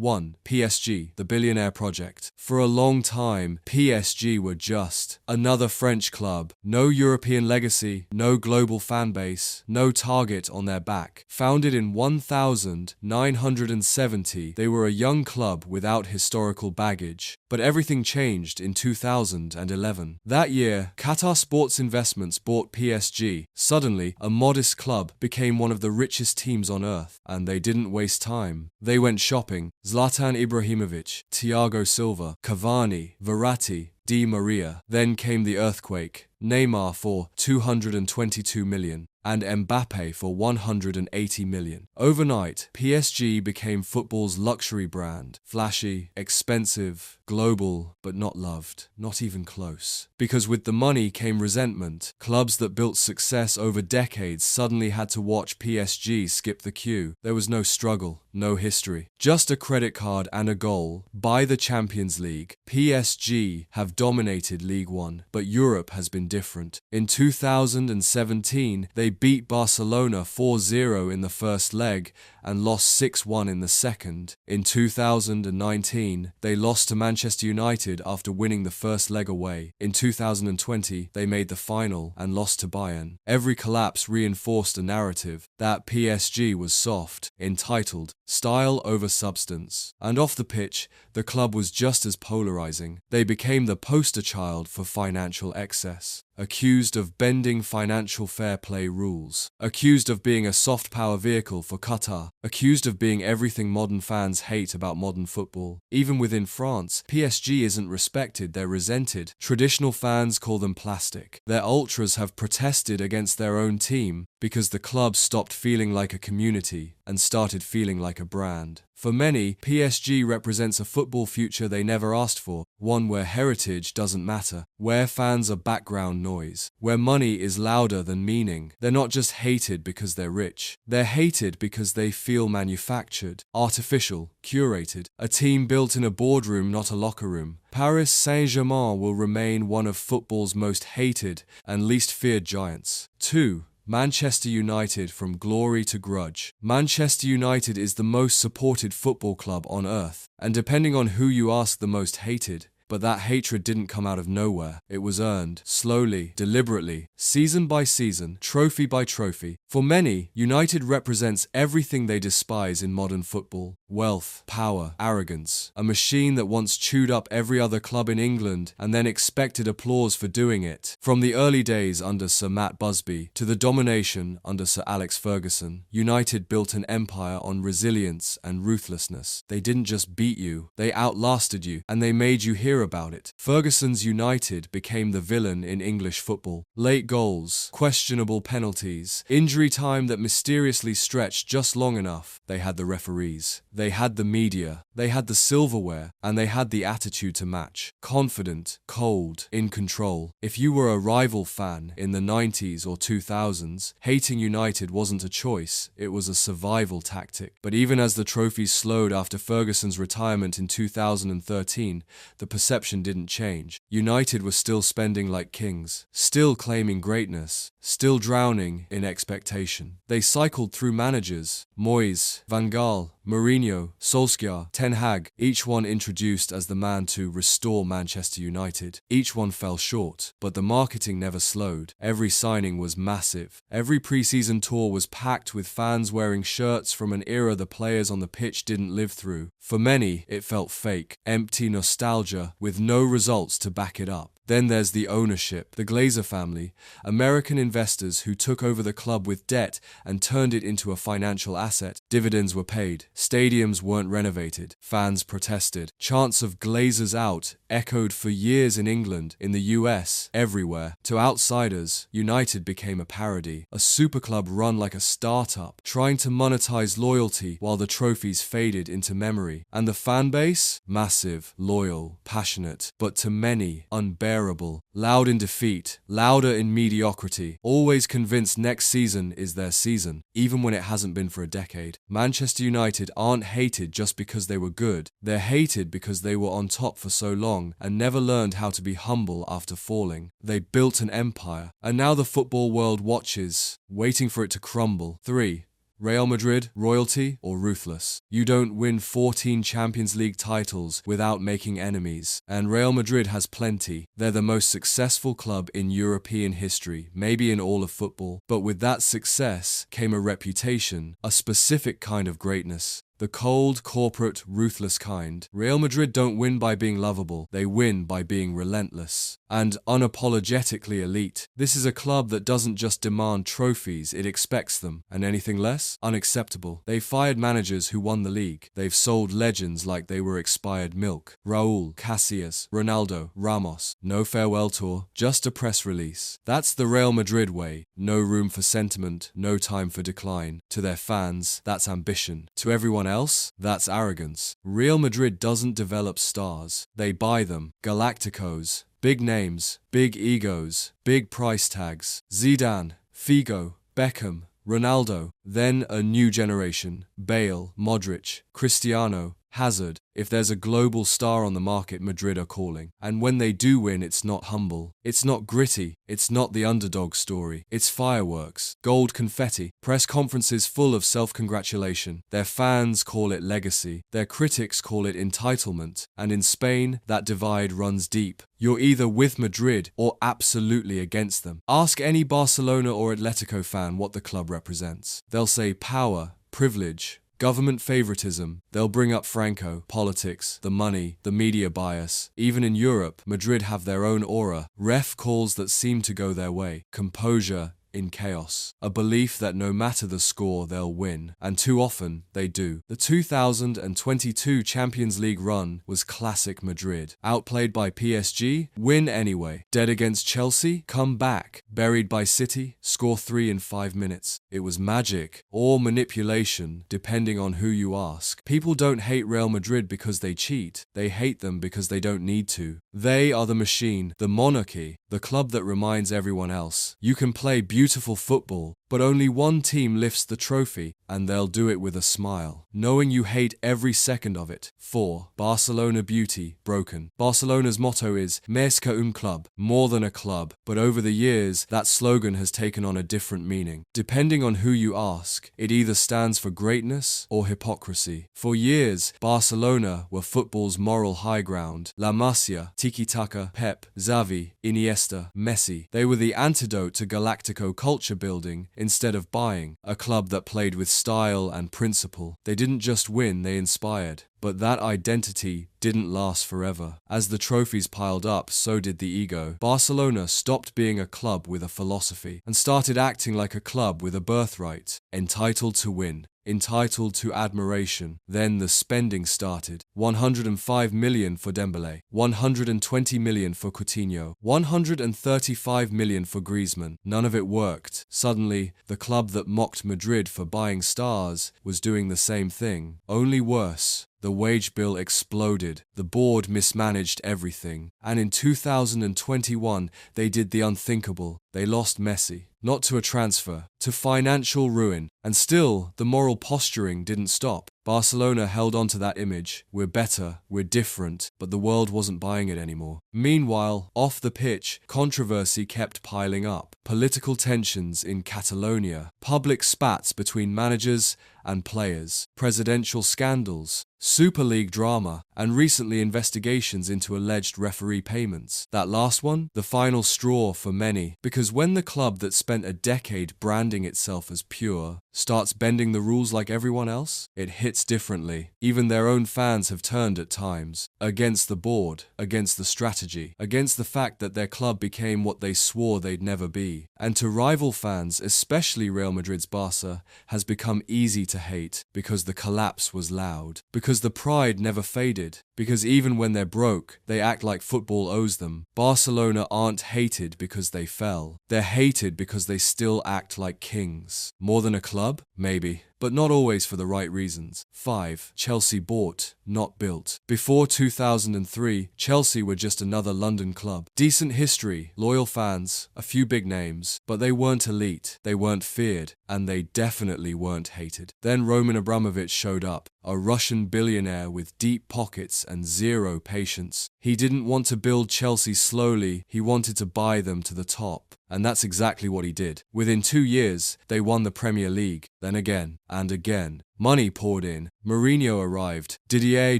1. PSG, the billionaire project. For a long time, PSG were just another French club. No European legacy, no global fanbase, no target on their back. Founded in 1970, they were a young club without historical baggage. But everything changed in 2011. That year, Qatar Sports Investments bought PSG. Suddenly, a modest club became one of the richest teams on earth. And they didn't waste time. They went shopping. Zlatan Ibrahimovic, Thiago Silva, Cavani, Verratti, Di Maria. Then came the earthquake. Neymar for 222 million. And Mbappe for 180 million. Overnight, PSG became football's luxury brand. Flashy, expensive, global, but not loved. Not even close. Because with the money came resentment. Clubs that built success over decades suddenly had to watch PSG skip the queue. There was no struggle, no history. Just a credit card and a goal. By the Champions League, PSG have dominated League One, but Europe has been different. In 2017, they beat Barcelona 4-0 in the first leg and lost 6-1 in the second. In 2019, they lost to Manchester United after winning the first leg away. In 2020, they made the final and lost to Bayern. Every collapse reinforced a narrative that PSG was soft, entitled, style over substance. And off the pitch, the club was just as polarizing. They became the poster child for financial excess. Accused of bending financial fair play rules. Accused of being a soft power vehicle for Qatar. Accused of being everything modern fans hate about modern football. Even within France, PSG isn't respected, they're resented. Traditional fans call them plastic. Their ultras have protested against their own team because the club stopped feeling like a community and started feeling like a brand. For many, PSG represents a football future they never asked for, one where heritage doesn't matter, where fans are background noise, where money is louder than meaning. They're not just hated because they're rich, they're hated because they feel manufactured, artificial, curated, a team built in a boardroom, not a locker room. Paris Saint-Germain will remain one of football's most hated and least feared giants. 2. Manchester United from glory to grudge. Manchester United is the most supported football club on earth, and depending on who you ask, the most hated. But that hatred didn't come out of nowhere. It was earned, slowly, deliberately, season by season, trophy by trophy. For many, United represents everything they despise in modern football. Wealth, power, arrogance. A machine that once chewed up every other club in England and then expected applause for doing it. From the early days under Sir Matt Busby to the domination under Sir Alex Ferguson, United built an empire on resilience and ruthlessness. They didn't just beat you, they outlasted you, and they made you hear about it. Ferguson's United became the villain in English football. Late goals, questionable penalties, injury time that mysteriously stretched just long enough. They had the referees. They had the media. They had the silverware. And they had the attitude to match. Confident, cold, in control. If you were a rival fan in the 90s or 2000s, hating United wasn't a choice. It was a survival tactic. But even as the trophies slowed after Ferguson's retirement in 2013, the perception didn't change. United was still spending like kings, still claiming greatness, still drowning in expectation. They cycled through managers, Moyes, Van Gaal, Mourinho, Solskjaer, Ten Hag, each one introduced as the man to restore Manchester United. Each one fell short, but the marketing never slowed. Every signing was massive. Every pre-season tour was packed with fans wearing shirts from an era the players on the pitch didn't live through. For many, it felt fake, empty nostalgia with no results to back it up. Then there's the ownership, the Glazer family, American investors who took over the club with debt and turned it into a financial asset. Dividends were paid, stadiums weren't renovated, fans protested. Chants of Glazers out echoed for years in England, in the US, everywhere. To outsiders, United became a parody, a super club run like a startup, trying to monetize loyalty while the trophies faded into memory. And the fan base? Massive, loyal, passionate, but to many, unbearable, loud in defeat, louder in mediocrity, always convinced next season is their season, even when it hasn't been for a decade. Manchester United aren't hated just because they were good, they're hated because they were on top for so long and never learned how to be humble after falling. They built an empire, and now the football world watches, waiting for it to crumble. 3. Real Madrid, royalty or ruthless? You don't win 14 Champions League titles without making enemies. And Real Madrid has plenty. They're the most successful club in European history, maybe in all of football. But with that success came a reputation, a specific kind of greatness. The cold, corporate, ruthless kind. Real Madrid don't win by being lovable, they win by being relentless and unapologetically elite. This is a club that doesn't just demand trophies, it expects them, and anything less? Unacceptable. They've fired managers who won the league. They've sold legends like they were expired milk. Raúl, Casillas, Ronaldo, Ramos. No farewell tour, just a press release. That's the Real Madrid way. No room for sentiment, no time for decline. To their fans, that's ambition. To everyone else, that's arrogance. Real Madrid doesn't develop stars. They buy them. Galacticos. Big names, big egos, big price tags. Zidane, Figo, Beckham, Ronaldo. Then a new generation. Bale, Modric, Cristiano, Hazard. If there's a global star on the market, Madrid are calling. And when they do win, it's not humble. It's not gritty. It's not the underdog story. It's fireworks, gold confetti, press conferences full of self-congratulation. Their fans call it legacy. Their critics call it entitlement. And in Spain, that divide runs deep. You're either with Madrid or absolutely against them. Ask any Barcelona or Atletico fan what the club represents. They'll say power, privilege, government favoritism. They'll bring up Franco, politics, the money, the media bias. Even in Europe, Madrid have their own aura. Ref calls that seem to go their way. Composure in chaos. A belief that no matter the score, they'll win. And too often, they do. The 2022 Champions League run was classic Madrid. Outplayed by PSG, win anyway. Dead against Chelsea, come back. Buried by City, score 3 in 5 minutes. It was magic, or manipulation, depending on who you ask. People don't hate Real Madrid because they cheat. They hate them because they don't need to. They are the machine, the monarchy, the club that reminds everyone else. You can play beautiful football, but only one team lifts the trophy, and they'll do it with a smile, knowing you hate every second of it. 4. Barcelona beauty, broken. Barcelona's motto is Més que un club, more than a club, but over the years, that slogan has taken on a different meaning. Depending on who you ask, it either stands for greatness or hypocrisy. For years, Barcelona were football's moral high ground. La Masia, Tiki-Taka, Pep, Xavi, Iniesta, Messi. They were the antidote to Galactico culture building instead of buying, a club that played with style and principle. They didn't just win, they inspired. But that identity didn't last forever. As the trophies piled up, so did the ego. Barcelona stopped being a club with a philosophy and started acting like a club with a birthright, entitled to win, entitled to admiration. Then the spending started. 105 million for Dembélé, 120 million for Coutinho, 135 million for Griezmann. None of it worked. Suddenly, the club that mocked Madrid for buying stars was doing the same thing, only worse. The wage bill exploded, the board mismanaged everything, and in 2021 they did the unthinkable. They lost Messi, not to a transfer, to financial ruin, and still the moral posturing didn't stop. Barcelona held on to that image. We're better, we're different, but the world wasn't buying it anymore. Meanwhile, off the pitch, controversy kept piling up. Political tensions in Catalonia, public spats between managers and players, presidential scandals, Super League drama, and recently investigations into alleged referee payments. That last one, the final straw for many, because when the club that spent a decade branding itself as pure starts bending the rules like everyone else, it hits differently. Even their own fans have turned at times, against the board, against the strategy, against the fact that their club became what they swore they'd never be. And to rival fans, especially Real Madrid's Barca, has become easy to hate because the collapse was loud, because the pride never faded, because even when they're broke, they act like football owes them. Barcelona aren't hated because they fell. They're hated because they still act like kings. More than a club? Maybe. But not always for the right reasons. 5. Chelsea bought, not built. Before 2003, Chelsea were just another London club. Decent history, loyal fans, a few big names, but they weren't elite, they weren't feared, and they definitely weren't hated. Then Roman Abramovich showed up, a Russian billionaire with deep pockets and zero patience. He didn't want to build Chelsea slowly, he wanted to buy them to the top. And that's exactly what he did. Within 2 years, they won the Premier League. Then again, and again. Money poured in. Mourinho arrived. Didier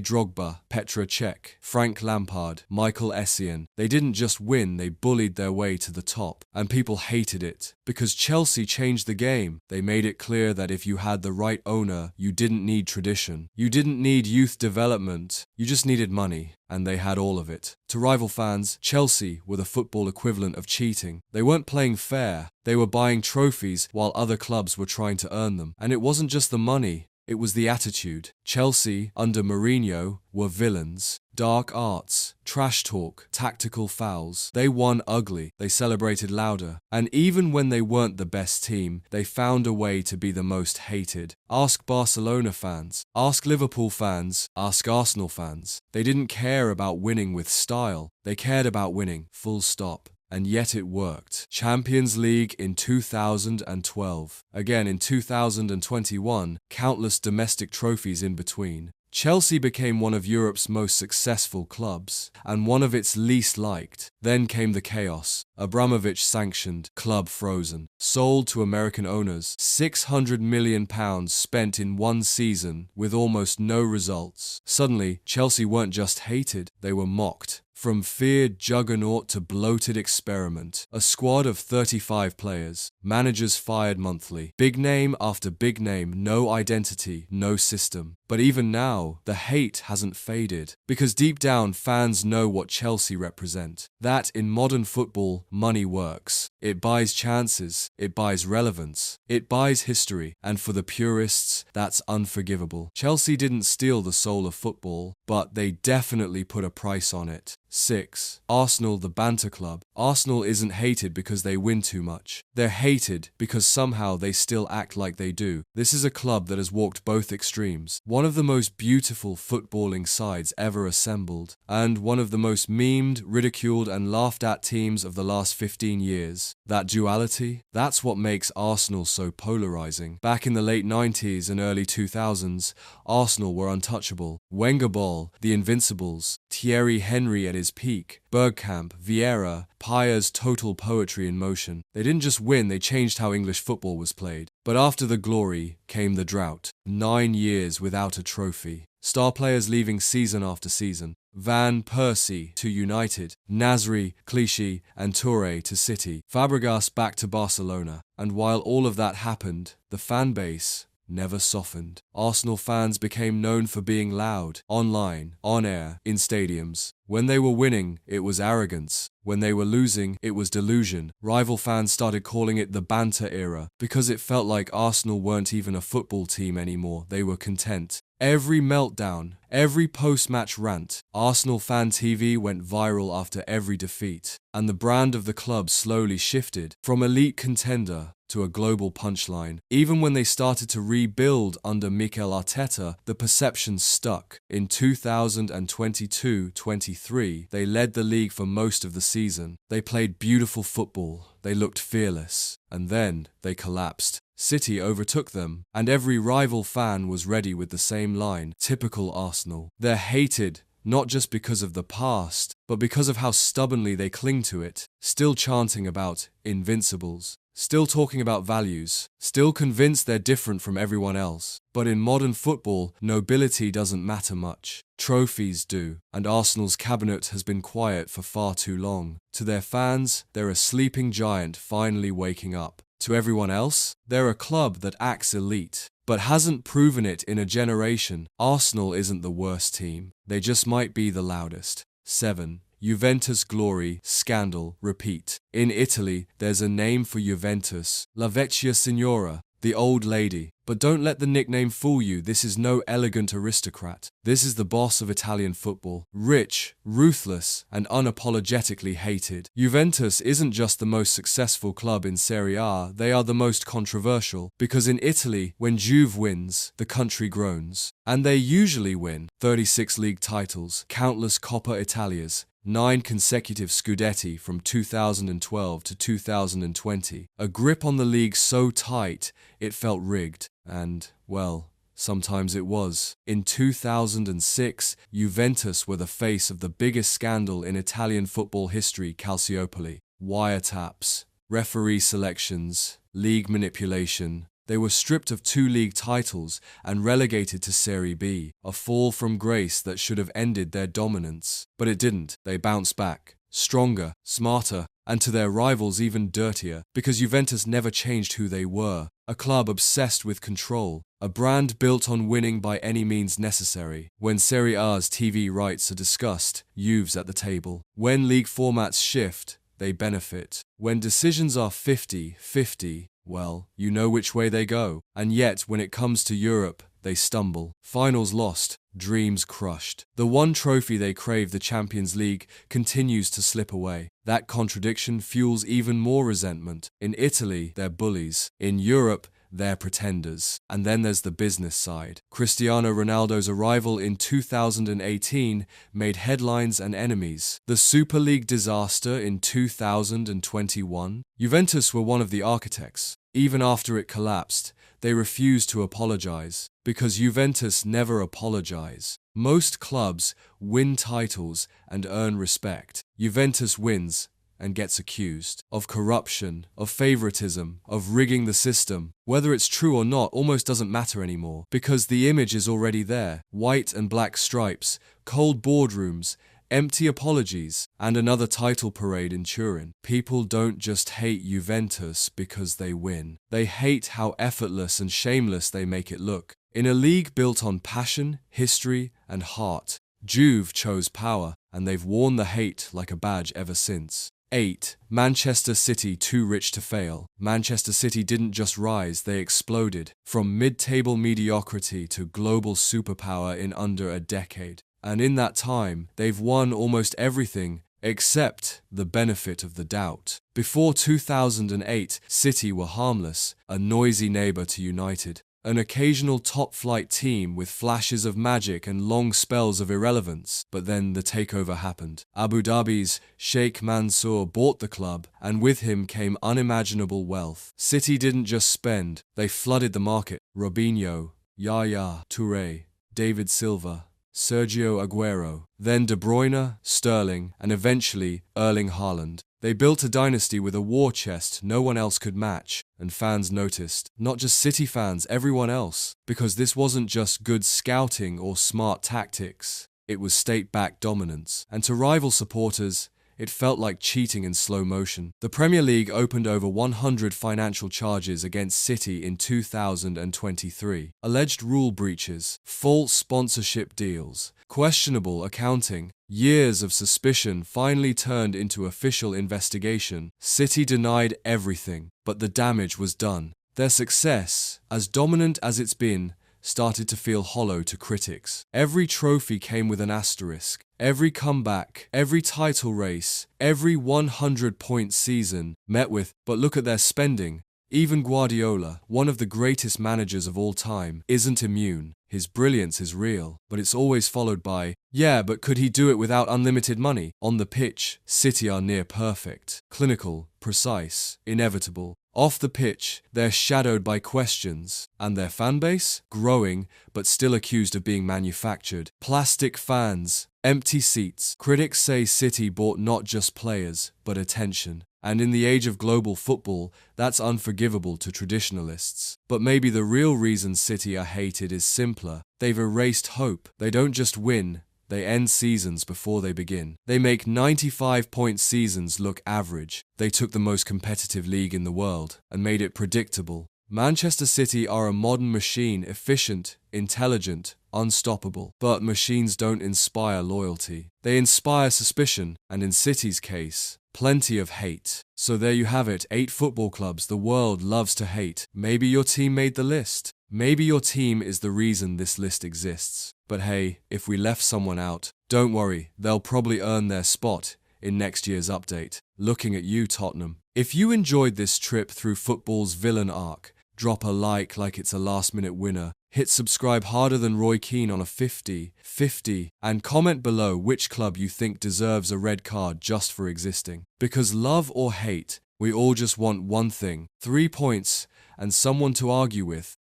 Drogba, Petr Cech, Frank Lampard, Michael Essien. They didn't just win, they bullied their way to the top. And people hated it. Because Chelsea changed the game. They made it clear that if you had the right owner, you didn't need tradition. You didn't need youth development. You just needed money. And they had all of it. To rival fans, Chelsea were the football equivalent of cheating. They weren't playing fair. They were buying trophies while other clubs were trying to earn them. And it wasn't just the money. It was the attitude. Chelsea, under Mourinho, were villains. Dark arts, trash talk, tactical fouls. They won ugly. They celebrated louder. And even when they weren't the best team, they found a way to be the most hated. Ask Barcelona fans. Ask Liverpool fans. Ask Arsenal fans. They didn't care about winning with style. They cared about winning. Full stop. And yet it worked. Champions League in 2012. Again in 2021, countless domestic trophies in between. Chelsea became one of Europe's most successful clubs, and one of its least liked. Then came the chaos. Abramovich-sanctioned, club frozen, sold to American owners, £600 million spent in one season with almost no results. Suddenly, Chelsea weren't just hated, they were mocked. From feared juggernaut to bloated experiment. A squad of 35 players. Managers fired monthly. Big name after big name. No identity, no system. But even now, the hate hasn't faded. Because deep down, fans know what Chelsea represent. That in modern football, money works. It buys chances. It buys relevance. It buys history. And for the purists, that's unforgivable. Chelsea didn't steal the soul of football, but they definitely put a price on it. 6. Arsenal, the banter club. Arsenal isn't hated because they win too much. They're hated because somehow they still act like they do. This is a club that has walked both extremes. One of the most beautiful footballing sides ever assembled, and one of the most memed, ridiculed, and laughed at teams of the last 15 years. That duality? That's what makes Arsenal so polarizing. Back in the late 90s and early 2000s, Arsenal were untouchable. Wenger Ball, the Invincibles, Thierry Henry at his peak, Bergkamp, Vieira, Paya's total poetry in motion. They didn't just win, they changed how English football was played. But after the glory came the drought. 9 years without a trophy. Star players leaving season after season. Van Persie to United, Nasri, Clichy, and Touré to City, Fabregas back to Barcelona. And while all of that happened, the fan base never softened. Arsenal fans became known for being loud, online, on air, in stadiums. When they were winning, it was arrogance. When they were losing, it was delusion. Rival fans started calling it the banter era, because it felt like Arsenal weren't even a football team anymore. They were content. Every meltdown, every post-match rant, Arsenal fan TV went viral after every defeat. And the brand of the club slowly shifted from elite contender to a global punchline. Even when they started to rebuild under Mikel Arteta, the perception stuck. In 2022-23, they led the league for most of the season. They played beautiful football. They looked fearless. And then they collapsed. City overtook them, and every rival fan was ready with the same line. Typical Arsenal. They're hated, not just because of the past, but because of how stubbornly they cling to it, still chanting about invincibles, still talking about values, still convinced they're different from everyone else. But in modern football, nobility doesn't matter much. Trophies do, and Arsenal's cabinet has been quiet for far too long. To their fans, they're a sleeping giant finally waking up. To everyone else, they're a club that acts elite, but hasn't proven it in a generation. Arsenal isn't the worst team. They just might be the loudest. 7. Juventus glory, scandal, repeat. In Italy, there's a name for Juventus, La Vecchia Signora, the old lady. But don't let the nickname fool you, this is no elegant aristocrat. This is the boss of Italian football. Rich, ruthless, and unapologetically hated. Juventus isn't just the most successful club in Serie A, they are the most controversial. Because in Italy, when Juve wins, the country groans. And they usually win. 36 league titles, countless Coppa Italias, 9 consecutive Scudetti from 2012 to 2020. A grip on the league so tight, it felt rigged. And, well, sometimes it was. In 2006, Juventus were the face of the biggest scandal in Italian football history, Calciopoli. Wiretaps, referee selections, league manipulation, They were stripped of 2 league titles and relegated to Serie B, a fall from grace that should have ended their dominance. But it didn't. They bounced back, stronger, smarter, and to their rivals even dirtier, because Juventus never changed who they were. A club obsessed with control, a brand built on winning by any means necessary. When Serie A's TV rights are discussed, Juve's at the table. When league formats shift, they benefit. When decisions are 50-50, well, you know which way they go. And yet, when it comes to Europe, they stumble. Finals lost, dreams crushed. The one trophy they crave, the Champions League, continues to slip away. That contradiction fuels even more resentment. In Italy, they're bullies. In Europe, they're pretenders. And then there's the business side. Cristiano Ronaldo's arrival in 2018 made headlines and enemies. The Super League disaster in 2021. Juventus were one of the architects. Even after it collapsed, they refused to apologize, because Juventus never apologize. Most clubs win titles and earn respect. Juventus wins and gets accused of corruption, of favoritism, of rigging the system. Whether it's true or not almost doesn't matter anymore, because the image is already there. White and black stripes, cold boardrooms, empty apologies, and another title parade in Turin. People don't just hate Juventus because they win. They hate how effortless and shameless they make it look. In a league built on passion, history, and heart, Juve chose power, and they've worn the hate like a badge ever since. 8. Manchester City, too rich to fail. Manchester City didn't just rise, they exploded. From mid-table mediocrity to global superpower in under a decade. And in that time, they've won almost everything except the benefit of the doubt. Before 2008, City were harmless, a noisy neighbor to United. An occasional top-flight team with flashes of magic and long spells of irrelevance. But then the takeover happened. Abu Dhabi's Sheikh Mansour bought the club, and with him came unimaginable wealth. City didn't just spend, they flooded the market. Robinho, Yaya Touré, David Silva, Sergio Aguero, then De Bruyne, Sterling, and eventually Erling Haaland. They built a dynasty with a war chest no one else could match, and fans noticed. Not just City fans, everyone else. Because this wasn't just good scouting or smart tactics, it was state-backed dominance. And to rival supporters, it felt like cheating in slow motion. The Premier League opened over 100 financial charges against City in 2023. Alleged rule breaches, false sponsorship deals, questionable accounting. Years of suspicion finally turned into official investigation. City denied everything, but the damage was done. Their success, as dominant as it's been, started to feel hollow to critics. Every trophy came with an asterisk. Every comeback, every title race, every 100-point season met with, but look at their spending. Even Guardiola, one of the greatest managers of all time, isn't immune. His brilliance is real, but it's always followed by, yeah, but could he do it without unlimited money? On the pitch, City are near perfect. Clinical, precise, inevitable. Off the pitch, they're shadowed by questions. And their fanbase? Growing, but still accused of being manufactured. Plastic fans, empty seats. Critics say City bought not just players, but attention. And in the age of global football, that's unforgivable to traditionalists. But maybe the real reason City are hated is simpler. They've erased hope. They don't just win, they end seasons before they begin. They make 95-point seasons look average. They took the most competitive league in the world and made it predictable. Manchester City are a modern machine, efficient, intelligent, unstoppable. But machines don't inspire loyalty. They inspire suspicion, and in City's case, plenty of hate. So there you have it, 8 football clubs the world loves to hate. Maybe your team made the list. Maybe your team is the reason this list exists. But hey, if we left someone out, don't worry, they'll probably earn their spot in next year's update. Looking at you, Tottenham. If you enjoyed this trip through football's villain arc, drop a like it's a last-minute winner, hit subscribe harder than Roy Keane on a 50-50, and comment below which club you think deserves a red card just for existing. Because love or hate, we all just want one thing, 3 points, and someone to argue with.